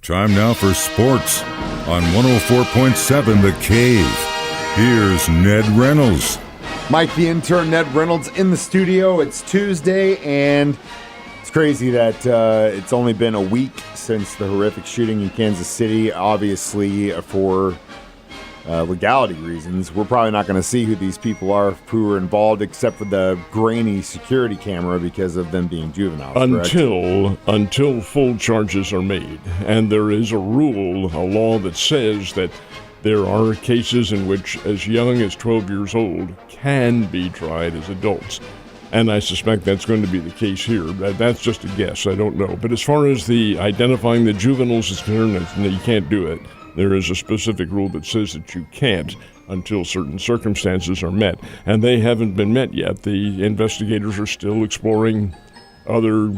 Time now for sports on 104.7 The Cave. Here's Ned Reynolds. Mike, the intern, Ned Reynolds, in the studio. It's Tuesday, and it's crazy that it's only been a week since the horrific shooting in Kansas City. Obviously, for legality reasons, we're probably not going to see who these people are who were involved, except for the grainy security camera because of them being juveniles. Until full charges are made. And there is a rule, a law that says that there are cases in which as young as 12 years old can be tried as adults. And I suspect that's going to be the case here. That's just a guess. I don't know. But as far as the identifying the juveniles is concerned, you can't do it. There is a specific rule that says that you can't until certain circumstances are met. And they haven't been met yet. The investigators are still exploring other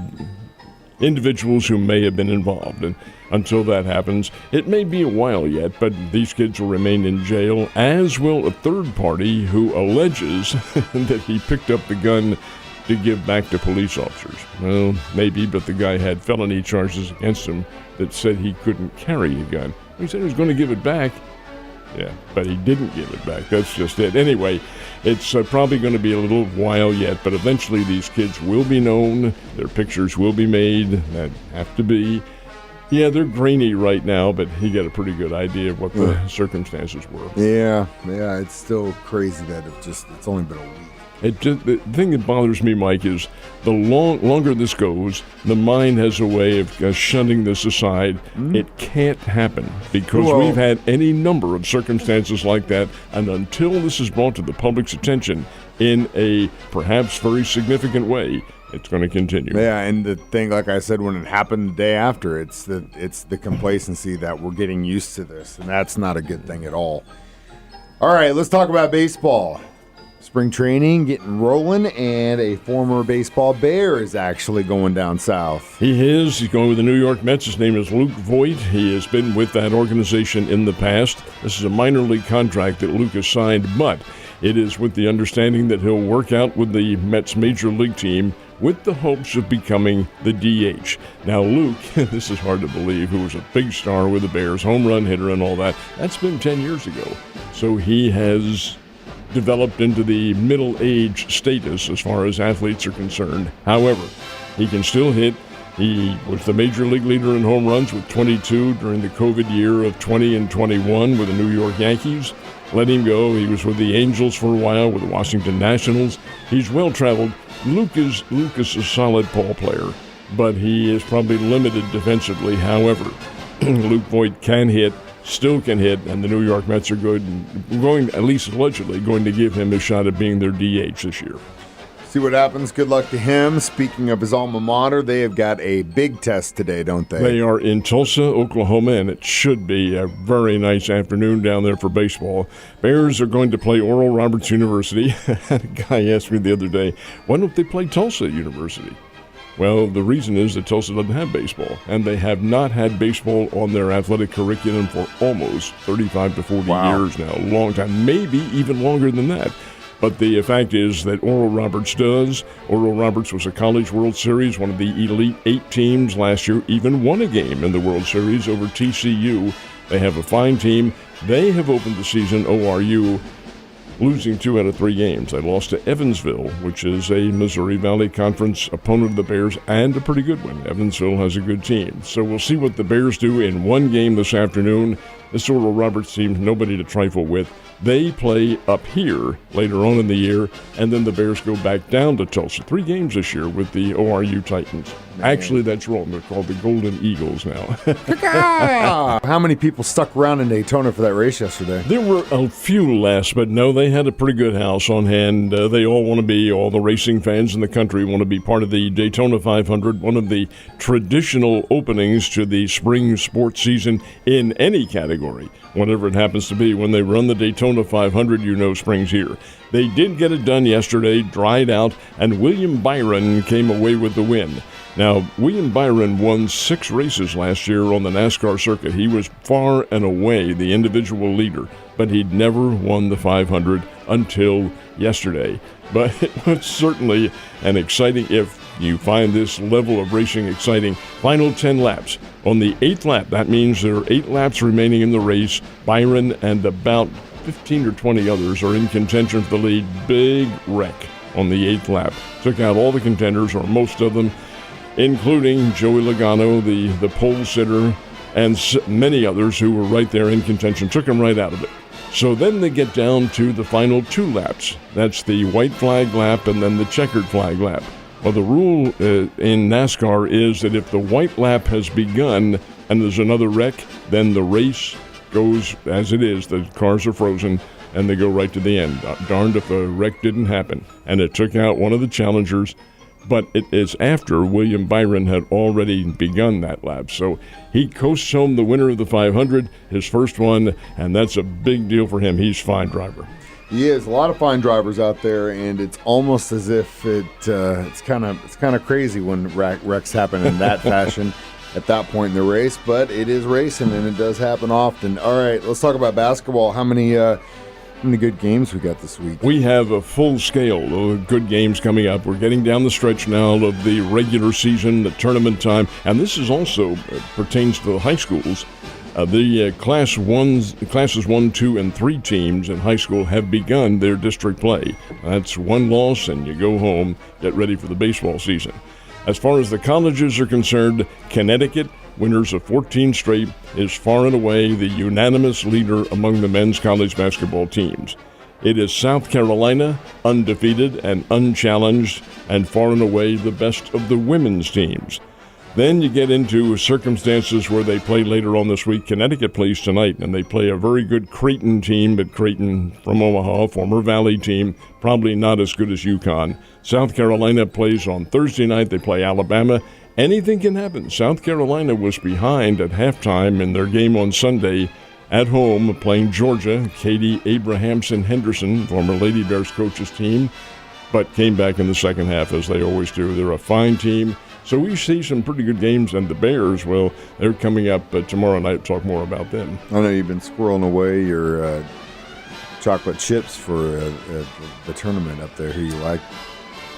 individuals who may have been involved. And until that happens, it may be a while yet, but these kids will remain in jail, as will a third party who alleges that he picked up the gun to give back to police officers. Well, maybe, but the guy had felony charges against him that said he couldn't carry a gun. He said he was going to give it back. Yeah, but he didn't give it back. That's just it. Anyway, it's probably going to be a little while yet, but eventually these kids will be known. Their pictures will be made. That have to be. Yeah, they're grainy right now, but he got a pretty good idea of what the circumstances were. Yeah, it's still crazy that it's only been a week. The thing that bothers me, Mike, is the longer this goes, the mind has a way of shunning this aside. It can't happen because we've had any number of circumstances like that, and until this is brought to the public's attention in a perhaps very significant way, it's going to continue. Yeah, and the thing, like I said, when it happened the day after, it's the complacency that we're getting used to this, and that's not a good thing at all. All right, let's talk about baseball. Spring training getting rolling, and a former baseball Bear is actually going down south. He is. He's going with the New York Mets. His name is Luke Voigt. He has been with that organization in the past. This is a minor league contract that Luke has signed, but it is with the understanding that he'll work out with the Mets major league team with the hopes of becoming the DH. Now, Luke, this is hard to believe, who was a big star with the Bears, home run hitter and all that, that's been 10 years ago. So he has developed into the middle-age status as far as athletes are concerned. However, he can still hit. He was the major league leader in home runs with 22 during the COVID year of 20 and 21 with the New York Yankees. Let him go. He was with the Angels for a while, with the Washington Nationals. He's well-traveled. Luke is a solid ball player, but he is probably limited defensively. However, Luke Voigt can hit, still can hit, and the New York Mets are going, at least allegedly, going to give him a shot at being their DH this year. See what happens. Good luck to him. Speaking of his alma mater, they have got a big test today, don't they? They are in Tulsa, Oklahoma, and it should be a very nice afternoon down there for baseball. Bears are going to play Oral Roberts University. A guy asked me the other day, why don't they play Tulsa University? Well, the reason is that Tulsa doesn't have baseball, and they have not had baseball on their athletic curriculum for almost 35 to 40 years now, a long time, maybe even longer than that. But the fact is that Oral Roberts does. Oral Roberts was a College World Series, one of the Elite 8 teams last year, even won a game in the World Series over TCU. They have a fine team. They have opened the season, ORU, losing 2 out of 3 games. They lost to Evansville, which is a Missouri Valley Conference opponent of the Bears, and a pretty good one. Evansville has a good team. So we'll see what the Bears do in one game this afternoon. This Oral Roberts team, nobody to trifle with. They play up here later on in the year, and then the Bears go back down to Tulsa. 3 games this year with the ORU Titans. Actually, that's wrong. They're called the Golden Eagles now. How many people stuck around in Daytona for that race yesterday? There were a few less, but no, they had a pretty good house on hand. They all want to be, all the racing fans in the country want to be part of the Daytona 500, one of the traditional openings to the spring sports season in any category. Whatever it happens to be, when they run the Daytona 500, you know spring's here. They did get it done yesterday, dried out, and William Byron came away with the win. Now, William Byron won 6 races last year on the NASCAR circuit. He was far and away the individual leader, but he'd never won the 500 until yesterday. But it was certainly an exciting, if you find this level of racing exciting. Final 10 laps. On the 8th lap, that means there are 8 laps remaining in the race. Byron and about 15 or 20 others are in contention for the lead. Big wreck on the 8th lap. Took out all the contenders, or most of them, including Joey Logano, the pole sitter, and many others who were right there in contention. Took them right out of it. So then they get down to the final 2 laps. That's the white flag lap and then the checkered flag lap. Well, the rule in NASCAR is that if the white lap has begun and there's another wreck, then the race goes as it is. The cars are frozen and they go right to the end. Darned if a wreck didn't happen. And it took out one of the challengers, but it is after William Byron had already begun that lap. So he coasts home the winner of the 500, his first one, and that's a big deal for him. He's a fine driver. He is. A lot of fine drivers out there, and it's almost as if it's kind of crazy when wrecks happen in that fashion at that point in the race. But it is racing, and it does happen often. All right, let's talk about basketball. How many good games we got this week? We have a full scale of good games coming up. We're getting down the stretch now of the regular season, the tournament time, and this is also pertains to the high schools. The classes 1, 2, and 3 teams in high school have begun their district play. That's one loss, and you go home, get ready for the baseball season. As far as the colleges are concerned, Connecticut, winners of 14 straight, is far and away the unanimous leader among the men's college basketball teams. It is South Carolina, undefeated and unchallenged, and far and away the best of the women's teams. Then you get into circumstances where they play later on this week. Connecticut plays tonight, and they play a very good Creighton team, but Creighton from Omaha, former Valley team, probably not as good as UConn. South Carolina plays on Thursday night. They play Alabama. Anything can happen. South Carolina was behind at halftime in their game on Sunday at home playing Georgia. Katie Abrahamson-Henderson, former Lady Bears coach's team, but came back in the second half as they always do. They're a fine team. So we see some pretty good games, and the Bears, well, they're coming up tomorrow night. Talk more about them. I know you've been squirreling away your chocolate chips for the tournament up there. Who you like?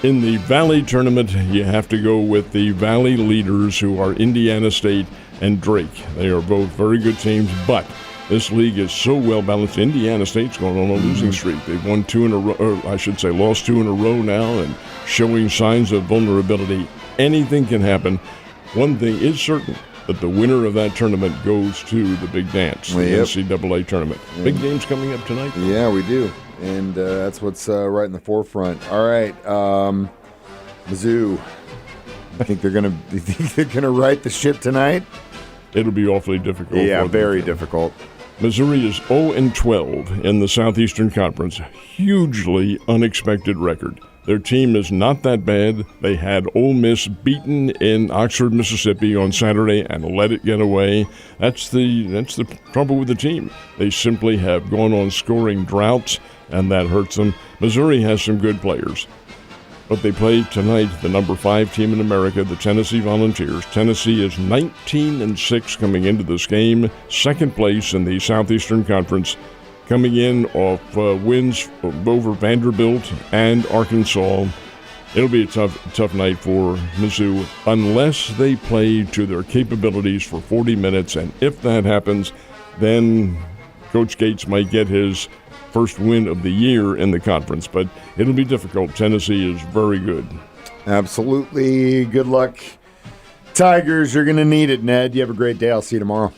In the Valley tournament, you have to go with the Valley leaders, who are Indiana State and Drake. They are both very good teams, but this league is so well balanced. Indiana State's going on a losing streak. They've won 2 in a row, or I should say lost 2 in a row now, and showing signs of vulnerability. Anything can happen. One thing is certain, that the winner of that tournament goes to the big dance, the NCAA tournament. Big games coming up tonight, though. Yeah, we do. And that's what's right in the forefront. All right, Mizzou. You think they're gonna right the ship tonight? It'll be awfully difficult. Yeah, very difficult. Missouri is 0-12 in the Southeastern Conference. Hugely unexpected record. Their team is not that bad. They had Ole Miss beaten in Oxford, Mississippi on Saturday and let it get away. That's the trouble with the team. They simply have gone on scoring droughts, and that hurts them. Missouri has some good players. But they play tonight the number 5 team in America, the Tennessee Volunteers. Tennessee is 19-6 coming into this game, second place in the Southeastern Conference, coming in off wins over Vanderbilt and Arkansas. It'll be a tough night for Mizzou unless they play to their capabilities for 40 minutes. And if that happens, then Coach Gates might get his first win of the year in the conference. But it'll be difficult. Tennessee is very good. Absolutely. Good luck, Tigers. You're going to need it, Ned. You have a great day. I'll see you tomorrow.